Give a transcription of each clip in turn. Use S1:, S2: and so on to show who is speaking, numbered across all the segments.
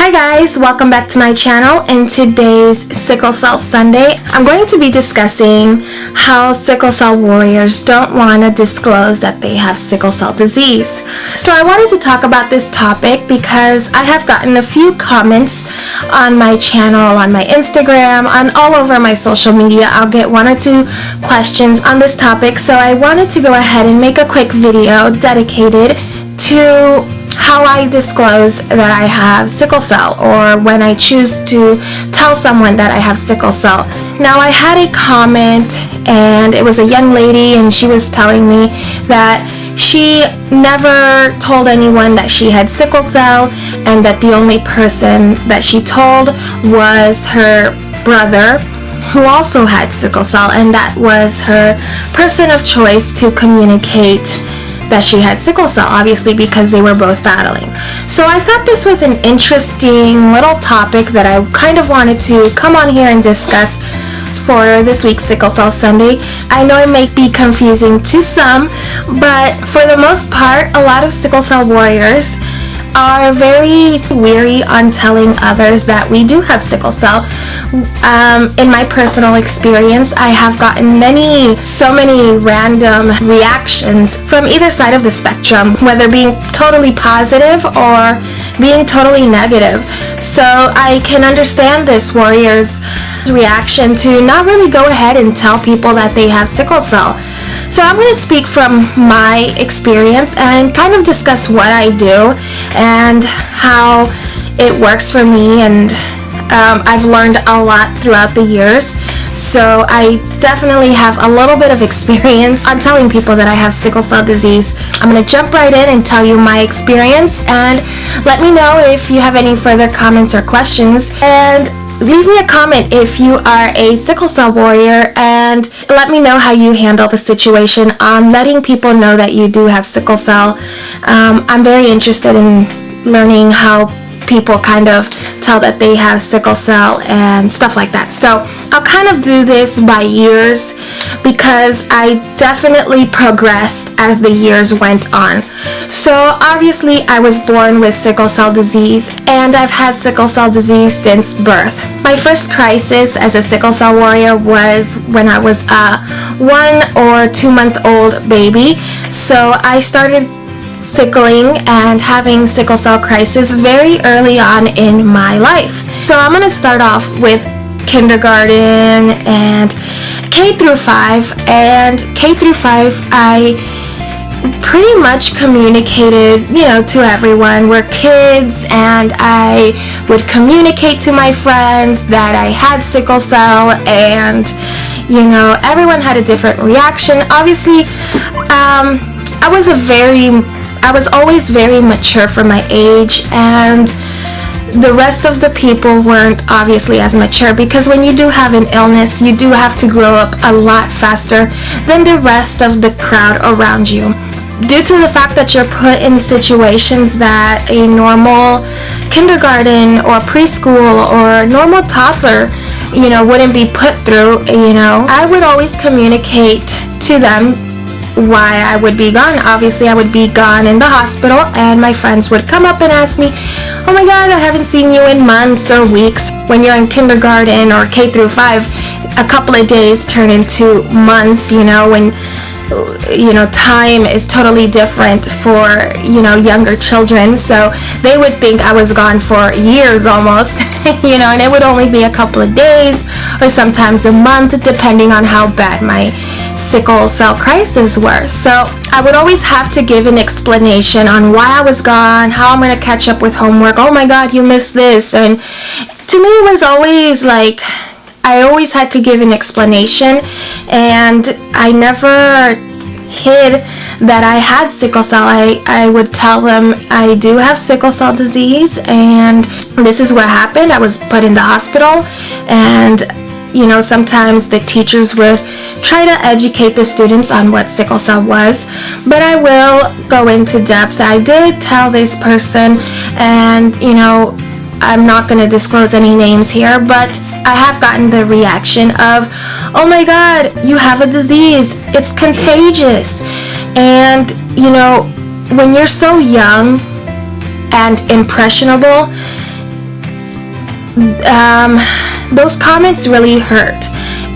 S1: Hi guys, welcome back to my channel. In today's Sickle Cell Sunday, I'm going to be discussing how sickle cell warriors don't want to disclose that they have sickle cell disease. So I wanted to talk about this topic because I have gotten a few comments on my channel, on my Instagram, on all over my social media. I'll get one or two questions on this topic, so I wanted to go ahead and make a quick video dedicated to how I disclose that I have sickle cell, or when I choose to tell someone that I have sickle cell. Now, I had a comment, and it was a young lady, and she was telling me that she never told anyone that she had sickle cell, and that the only person that she told was her brother, who also had sickle cell, and that was her person of choice to communicate that she had sickle cell, obviously because they were both battling. So I thought this was an interesting little topic that I kind of wanted to come on here and discuss for this week's Sickle Cell Sunday. I know it may be confusing to some, but for the most part, a lot of sickle cell warriors are very weary on telling others that we do have sickle cell. In my personal experience, I have gotten so many random reactions from either side of the spectrum, whether being totally positive or being totally negative. So I can understand this warrior's reaction to not really go ahead and tell people that they have sickle cell. So I'm going to speak from my experience and kind of discuss what I do and how it works for me, and I've learned a lot throughout the years. So I definitely have a little bit of experience on telling people that I have sickle cell disease. I'm going to jump right in and tell you my experience, and let me know if you have any further comments or questions. And leave me a comment if you are a sickle cell warrior, and let me know how you handle the situation on letting people know that you do have sickle cell. I'm very interested in learning how people kind of tell that they have sickle cell and stuff like that. So I'll kind of do this by years because I definitely progressed as the years went on. So obviously I was born with sickle cell disease, and I've had sickle cell disease since birth. My first crisis as a sickle cell warrior was when I was a 1 or 2 month old baby. So I started sickling and having sickle cell crisis very early on in my life. So I'm going to start off with kindergarten and K through 5. And K through 5, I pretty much communicated, to everyone. We're kids, and I would communicate to my friends that I had sickle cell, and everyone had a different reaction. Obviously, I was always very mature for my age, and the rest of the people weren't obviously as mature, because when you do have an illness, you do have to grow up a lot faster than the rest of the crowd around you. Due to the fact that you're put in situations that a normal kindergarten or preschool or normal toddler, wouldn't be put through, I would always communicate to them why I would be gone. Obviously, I would be gone in the hospital, and my friends would come up and ask me, "Oh my God, I haven't seen you in months or weeks." When you're in kindergarten or K through 5, a couple of days turn into months, when time is totally different for younger children. So they would think I was gone for years almost, and it would only be a couple of days or sometimes a month, depending on how bad my sickle cell crisis were. So I would always have to give an explanation on why I was gone, how I'm going to catch up with homework. "Oh my God, you missed this." And to me, it was always like I always had to give an explanation, and I never hid that I had sickle cell. I would tell them I do have sickle cell disease, and this is what happened. I was put in the hospital, and sometimes the teachers would try to educate the students on what sickle cell was, but I will go into depth. I did tell this person, and I'm not going to disclose any names here, but I have gotten the reaction of, "Oh my God, you have a disease. It's contagious." And when you're so young and impressionable, those comments really hurt.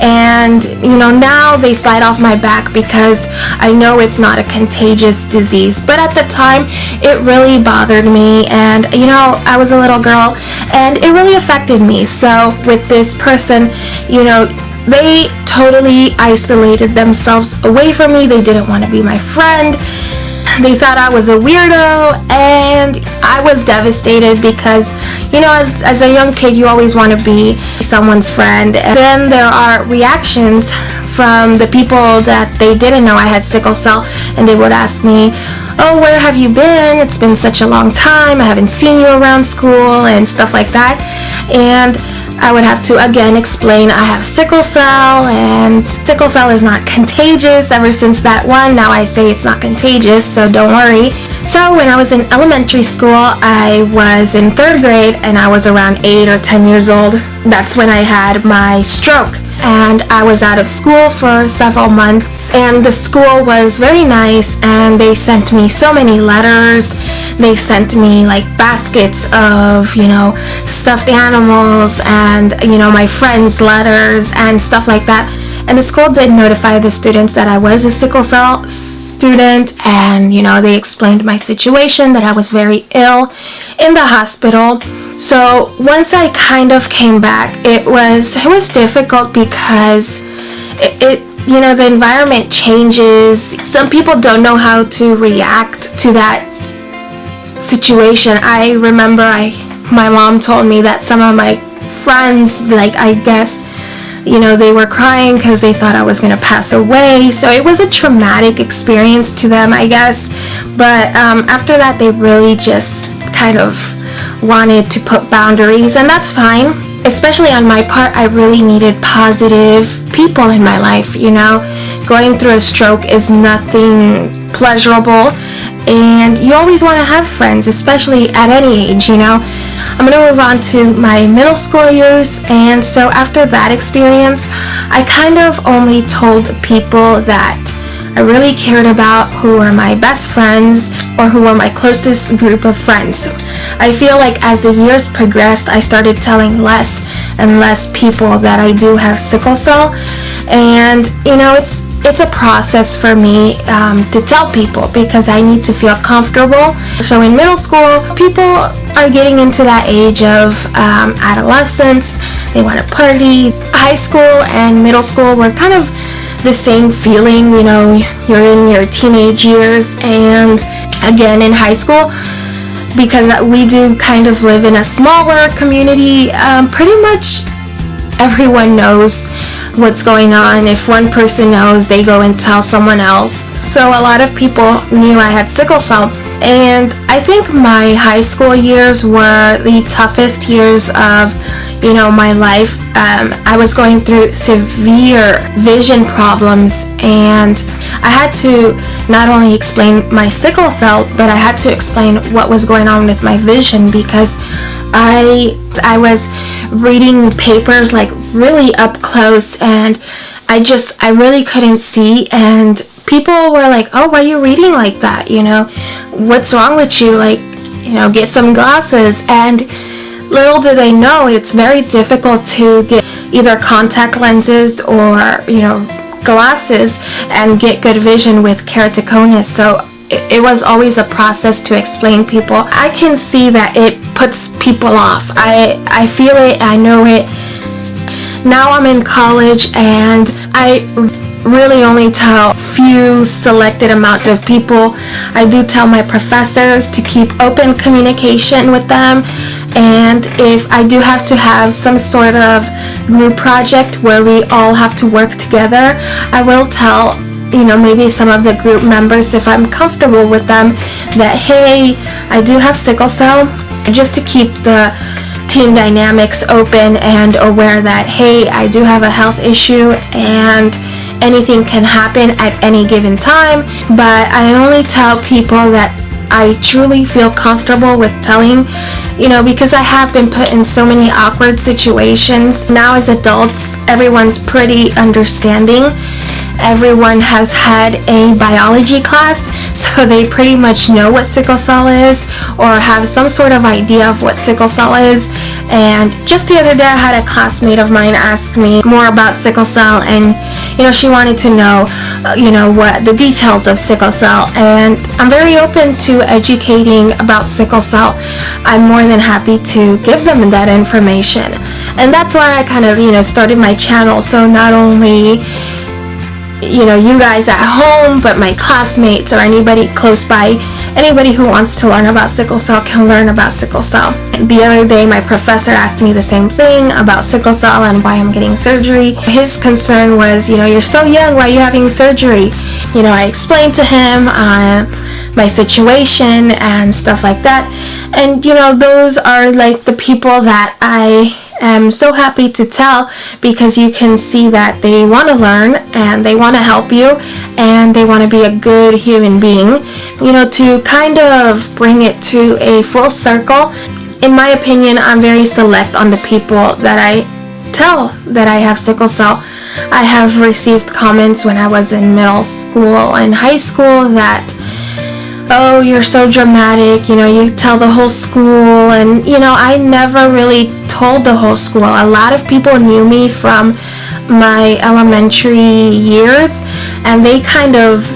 S1: And now they slide off my back because I know it's not a contagious disease, but at the time it really bothered me. And I was a little girl and it really affected me. So with this person, they totally isolated themselves away from me. They didn't want to be my friend. They thought I was a weirdo, and I was devastated because, as a young kid, you always want to be someone's friend. And then there are reactions from the people that they didn't know I had sickle cell, and they would ask me, oh, where have you been? It's been such a long time. I haven't seen you around school and stuff like that. And I would have to again explain I have sickle cell, and sickle cell is not contagious. Ever since that one, now I say it's not contagious, so don't worry. So when I was in elementary school, I was in 3rd grade and I was around 8 or 10 years old. That's when I had my stroke, and I was out of school for several months, and the school was very nice, and they sent me so many letters. They sent me like baskets of stuffed animals and my friends' letters and stuff like that. And the school did notify the students that I was a sickle cell student, and they explained my situation, that I was very ill in the hospital. So once I kind of came back, it was difficult because the environment changes. Some people don't know how to react to that situation. I remember my mom told me that some of my friends, I guess, they were crying because they thought I was going to pass away. So it was a traumatic experience to them, I guess. But after that, they really just kind of wanted to put boundaries, and that's fine. Especially on my part, I really needed positive people in my life. Going through a stroke is nothing pleasurable, and you always want to have friends, especially at any age. I'm going to move on to my middle school years, and so after that experience, I kind of only told people that I really cared about, who were my best friends or who were my closest group of friends. I feel like as the years progressed, I started telling less and less people that I do have sickle cell, and it's a process for me to tell people because I need to feel comfortable. So in middle school, people are getting into that age of adolescence. They want to party. High school and middle school were kind of the same feeling. You're in your teenage years, and again in high school, because we do kind of live in a smaller community, pretty much everyone knows what's going on. If one person knows, they go and tell someone else. So a lot of people knew I had sickle cell, and I think my high school years were the toughest years of my life. I was going through severe vision problems, and I had to not only explain my sickle cell, but I had to explain what was going on with my vision, because I was reading papers like really up close, and I really couldn't see, and people were like, oh, why are you reading like that? What's wrong with you? Get some glasses. And little do they know, it's very difficult to get either contact lenses or glasses and get good vision with keratoconus. So it was always a process to explain people. I can see that it puts people off. I feel it, I know it. Now I'm in college, and I really only tell few selected amount of people. I do tell my professors to keep open communication with them, and if I do have to have some sort of group project where we all have to work together, I will tell maybe some of the group members, if I'm comfortable with them, that hey, I do have sickle cell, just to keep the team dynamics open and aware that hey, I do have a health issue and anything can happen at any given time. But I only tell people that I truly feel comfortable with telling, because I have been put in so many awkward situations. Now as adults, everyone's pretty understanding. Everyone has had a biology class, so they pretty much know what sickle cell is or have some sort of idea of what sickle cell is. And just the other day, I had a classmate of mine ask me more about sickle cell, and she wanted to know what the details of sickle cell, and I'm very open to educating about sickle cell. I'm more than happy to give them that information, and that's why I kind of started my channel, so not only you guys at home, but my classmates or anybody close by, anybody who wants to learn about sickle cell can learn about sickle cell. The other day, my professor asked me the same thing about sickle cell and why I'm getting surgery. His concern was, you're so young, why are you having surgery? I explained to him my situation and stuff like that, and those are like the people that I am so happy to tell, because you can see that they want to learn and they want to help you and they want to be a good human being. To kind of bring it to a full circle, in my opinion, I'm very select on the people that I tell that I have sickle cell. I have received comments when I was in middle school and high school that, oh, you're so dramatic, you tell the whole school, and I never really told the whole school. A lot of people knew me from my elementary years, and they kind of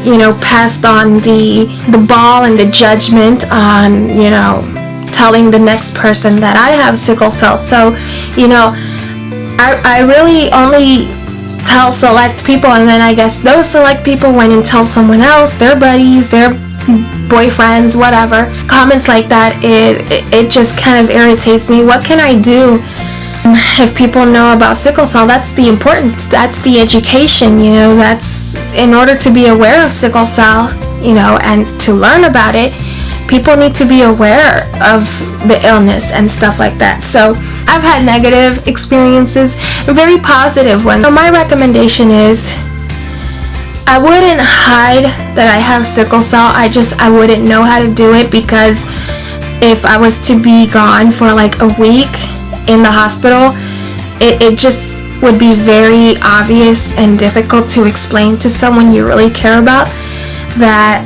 S1: passed on the ball and the judgment on telling the next person that I have sickle cell. So I really only tell select people, and then I guess those select people went and tell someone else, their buddies, their boyfriends, whatever. Comments like that, it just kind of irritates me. What can I do if people know about sickle cell? That's the importance, that's the education, that's in order to be aware of sickle cell, and to learn about it, people need to be aware of the illness and stuff like that. So I've had negative experiences and very positive ones. So my recommendation is, I wouldn't hide that I have sickle cell. I wouldn't know how to do it, because if I was to be gone for like a week in the hospital, it just would be very obvious and difficult to explain to someone you really care about that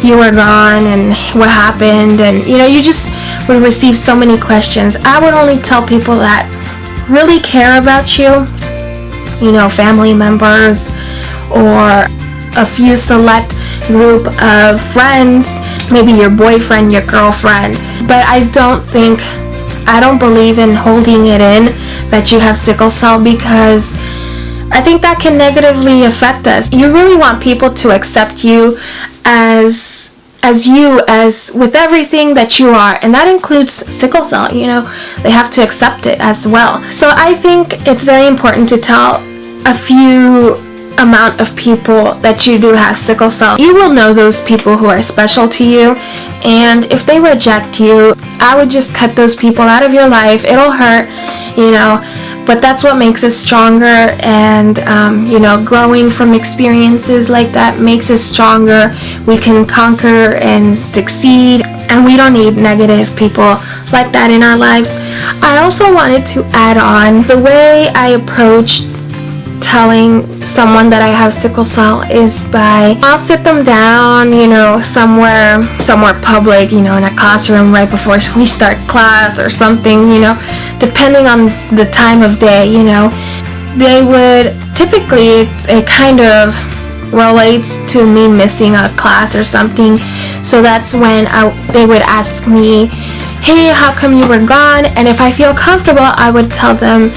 S1: you were gone and what happened, and you just would receive so many questions. I would only tell people that really care about you, family members or a few select group of friends, maybe your boyfriend, your girlfriend. But I don't believe in holding it in that you have sickle cell, because I think that can negatively affect us. You really want people to accept you as with everything that you are, and that includes sickle cell. They have to accept it as well. So I think it's very important to tell a few amount of people that you do have sickle cell. You will know those people who are special to you, and if they reject you, I would just cut those people out of your life. It'll hurt, but that's what makes us stronger, and growing from experiences like that makes us stronger. We can conquer and succeed, and we don't need negative people like that in our lives. I also wanted to add on, the way I approached telling someone that I have sickle cell is I'll sit them down, somewhere public, in a classroom right before we start class or something, depending on the time of day, they would typically, it kind of relates to me missing a class or something. So that's when they would ask me, hey, how come you were gone? And if I feel comfortable, I would tell them,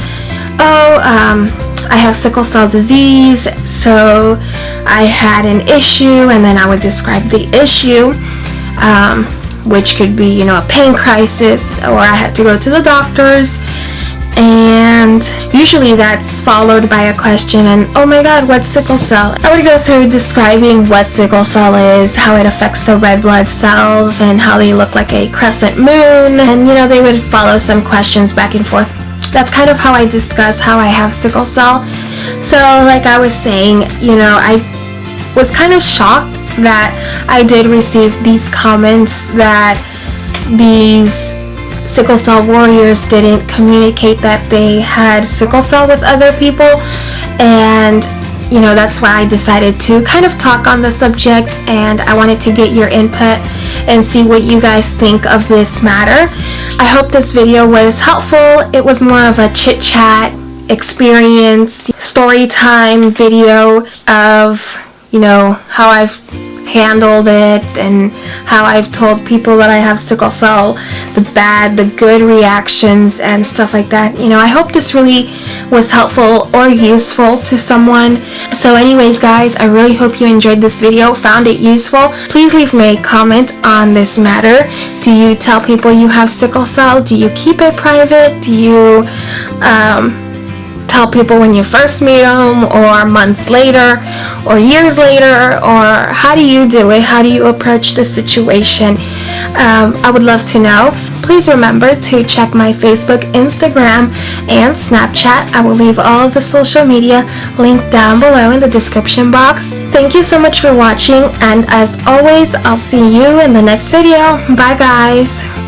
S1: I have sickle cell disease, so I had an issue, and then I would describe the issue, which could be, a pain crisis, or I had to go to the doctors, and usually that's followed by a question, and oh my god, what's sickle cell? I would go through describing what sickle cell is, how it affects the red blood cells, and how they look like a crescent moon, and they would follow some questions back and forth. That's kind of how I discuss how I have sickle cell. So like I was saying, I was kind of shocked that I did receive these comments that these sickle cell warriors didn't communicate that they had sickle cell with other people, and that's why I decided to kind of talk on the subject, and I wanted to get your input and see what you guys think of this matter. I hope this video was helpful. It was more of a chit chat, experience, story time video of, how I've handled it and how I've told people that I have sickle cell, the bad, the good reactions and stuff like that. I hope this really was helpful or useful to someone. So anyways, guys, I really hope you enjoyed this video, found it useful. Please leave me a comment on this matter. Do you tell people you have sickle cell? Do you keep it private? Do you tell people when you first meet them, or months later, or years later, or how do you do it? How do you approach the situation? I would love to know. Please remember to check my Facebook, Instagram, and Snapchat. I will leave all of the social media linked down below in the description box. Thank you so much for watching, and as always, I'll see you in the next video. Bye, guys.